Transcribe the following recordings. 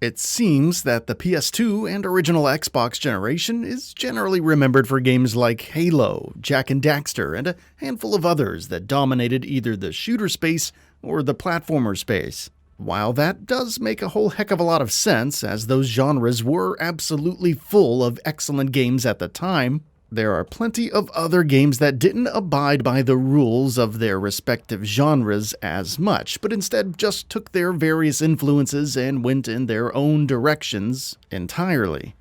It seems that the PS2 and original Xbox generation is generally remembered for games like Halo, Jak and Daxter, and a handful of others that dominated either the shooter space or the platformer space. While that does make a whole heck of a lot of sense, as those genres were absolutely full of excellent games at the time, there are plenty of other games that didn't abide by the rules of their respective genres as much, but instead just took their various influences and went in their own directions entirely.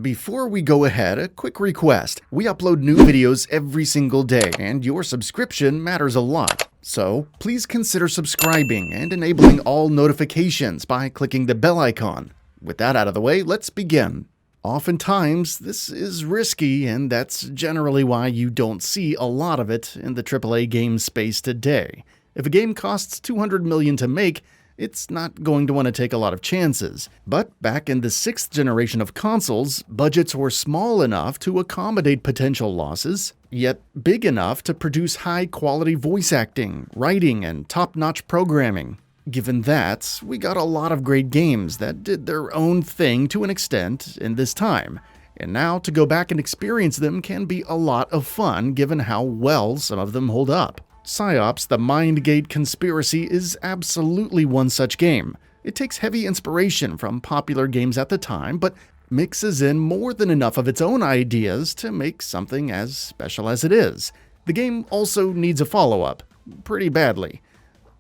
Before we go ahead, a quick request. We upload new videos every single day, and your subscription matters a lot. So, please consider subscribing and enabling all notifications by clicking the bell icon. With that out of the way, let's begin. Oftentimes, this is risky, and that's generally why you don't see a lot of it in the AAA game space today. If a game costs $200 million to make, it's not going to want to take a lot of chances. But back in the 6th generation of consoles, budgets were small enough to accommodate potential losses, yet big enough to produce high-quality voice acting, writing, and top-notch programming. Given that, we got a lot of great games that did their own thing to an extent in this time, and now to go back and experience them can be a lot of fun given how well some of them hold up. PsyOps: The Mindgate Conspiracy is absolutely one such game. It takes heavy inspiration from popular games at the time, but mixes in more than enough of its own ideas to make something as special as it is. The game also needs a follow-up, pretty badly.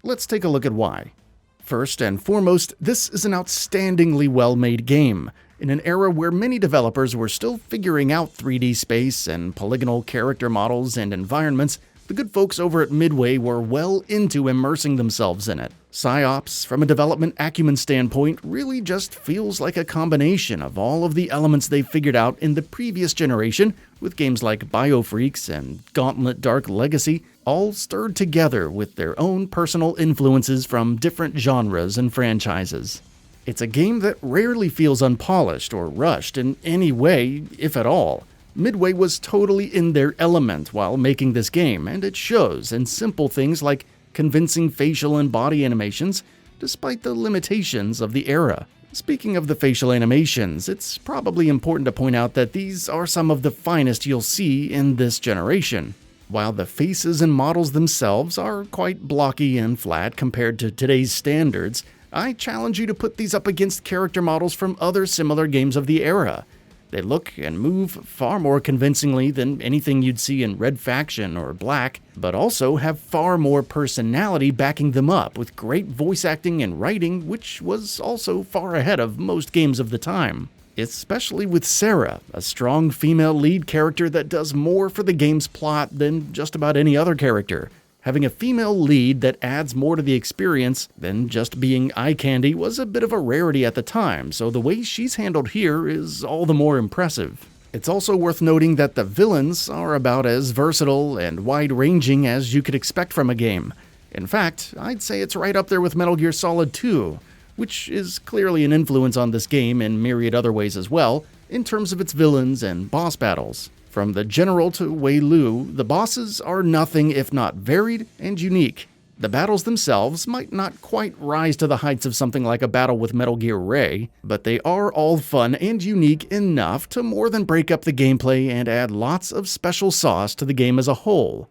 Let's take a look at why. First and foremost, this is an outstandingly well-made game. In an era where many developers were still figuring out 3D space and polygonal character models and environments, the good folks over at Midway were well into immersing themselves in it. PsyOps, from a development acumen standpoint, really just feels like a combination of all of the elements they figured out in the previous generation, with games like BioFreaks and Gauntlet: Dark Legacy, all stirred together with their own personal influences from different genres and franchises. It's a game that rarely feels unpolished or rushed in any way, if at all. Midway was totally in their element while making this game, and it shows in simple things like convincing facial and body animations, despite the limitations of the era. Speaking of the facial animations, it's probably important to point out that these are some of the finest you'll see in this generation. While the faces and models themselves are quite blocky and flat compared to today's standards, I challenge you to put these up against character models from other similar games of the era. They look and move far more convincingly than anything you'd see in Red Faction or Black, but also have far more personality backing them up with great voice acting and writing, which was also far ahead of most games of the time. Especially with Sarah, a strong female lead character that does more for the game's plot than just about any other character. Having a female lead that adds more to the experience than just being eye candy was a bit of a rarity at the time, so the way she's handled here is all the more impressive. It's also worth noting that the villains are about as versatile and wide-ranging as you could expect from a game. In fact, I'd say it's right up there with Metal Gear Solid 2, which is clearly an influence on this game in myriad other ways as well, in terms of its villains and boss battles. From the General to Wei Lu, the bosses are nothing if not varied and unique. The battles themselves might not quite rise to the heights of something like a battle with Metal Gear Ray, but they are all fun and unique enough to more than break up the gameplay and add lots of special sauce to the game as a whole.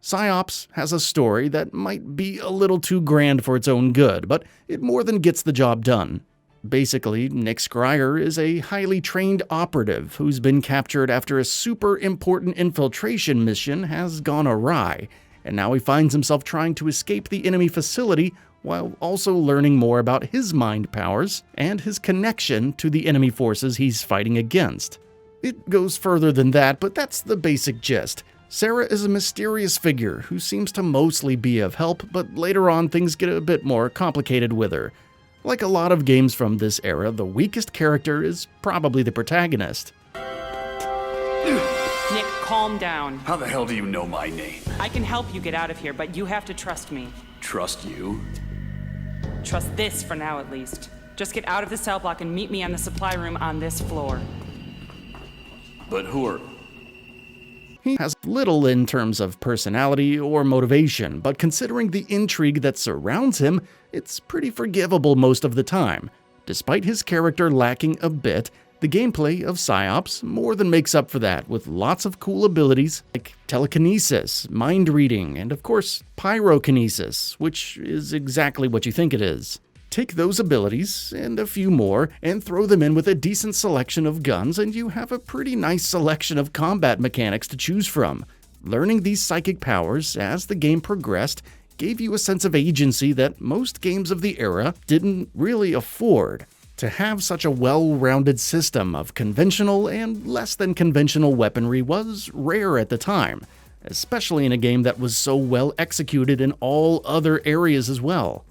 PsyOps has a story that might be a little too grand for its own good, but it more than gets the job done. Basically, Nick Scryer is a highly trained operative who's been captured after a super important infiltration mission has gone awry, and now he finds himself trying to escape the enemy facility while also learning more about his mind powers and his connection to the enemy forces he's fighting against. It goes further than that, but that's the basic gist. Sarah is a mysterious figure who seems to mostly be of help, but later on things get a bit more complicated with her. Like a lot of games from this era, the weakest character is probably the protagonist. Nick, calm down. How the hell do you know my name? I can help you get out of here, but you have to trust me. Trust you? Trust this for now, at least. Just get out of the cell block and meet me on the supply room on this floor. But who are... He has little in terms of personality or motivation, but considering the intrigue that surrounds him, it's pretty forgivable most of the time. despite his character lacking a bit, the gameplay of Psi-Ops more than makes up for that, with lots of cool abilities like telekinesis, mind reading, and of course, pyrokinesis, which is exactly what you think it is. Take those abilities, and a few more, and throw them in with a decent selection of guns, and you have a pretty nice selection of combat mechanics to choose from. Learning these psychic powers as the game progressed gave you a sense of agency that most games of the era didn't really afford. To have such a well-rounded system of conventional and less than conventional weaponry was rare at the time, especially in a game that was so well executed in all other areas as well.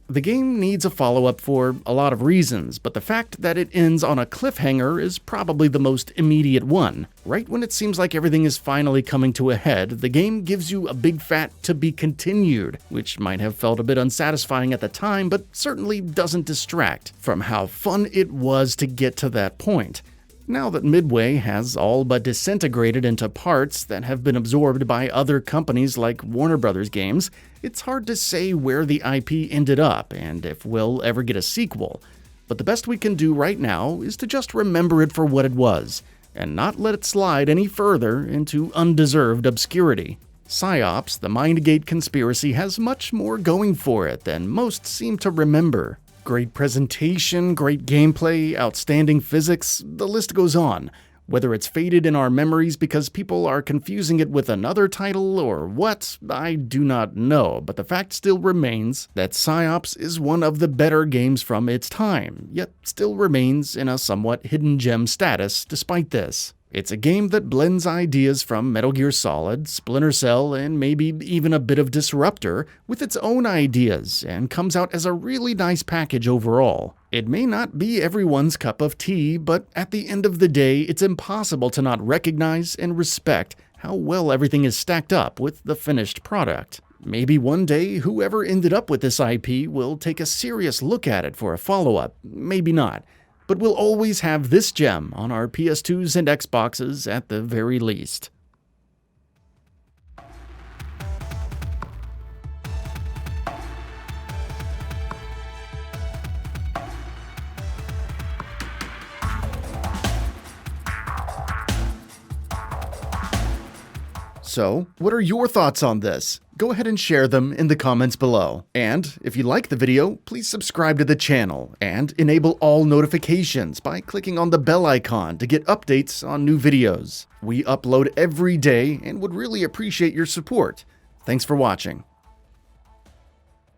The game needs a follow-up for a lot of reasons, but the fact that it ends on a cliffhanger is probably the most immediate one. Right when it seems like everything is finally coming to a head, the game gives you a big fat "to be continued," which might have felt a bit unsatisfying at the time, but certainly doesn't distract from how fun it was to get to that point. Now that Midway has all but disintegrated into parts that have been absorbed by other companies like Warner Brothers Games, it's hard to say where the IP ended up and if we'll ever get a sequel. But the best we can do right now is to just remember it for what it was, and not let it slide any further into undeserved obscurity. Psi-Ops, the Mindgate conspiracy, has much more going for it than most seem to remember. Great presentation, great gameplay, outstanding physics, the list goes on. Whether it's faded in our memories because people are confusing it with another title or what, I do not know, but the fact still remains that Psi-Ops is one of the better games from its time, yet still remains in a somewhat hidden gem status despite this. It's a game that blends ideas from Metal Gear Solid, Splinter Cell, and maybe even a bit of Disruptor with its own ideas and comes out as a really nice package overall. It may not be everyone's cup of tea, but at the end of the day, it's impossible to not recognize and respect how well everything is stacked up with the finished product. Maybe one day, whoever ended up with this IP will take a serious look at it for a follow-up, maybe not. But we'll always have this gem on our PS2s and Xboxes at the very least. So, what are your thoughts on this? Go ahead and share them in the comments below. And if you like the video, please subscribe to the channel and enable all notifications by clicking on the bell icon to get updates on new videos. We upload every day and would really appreciate your support. Thanks for watching.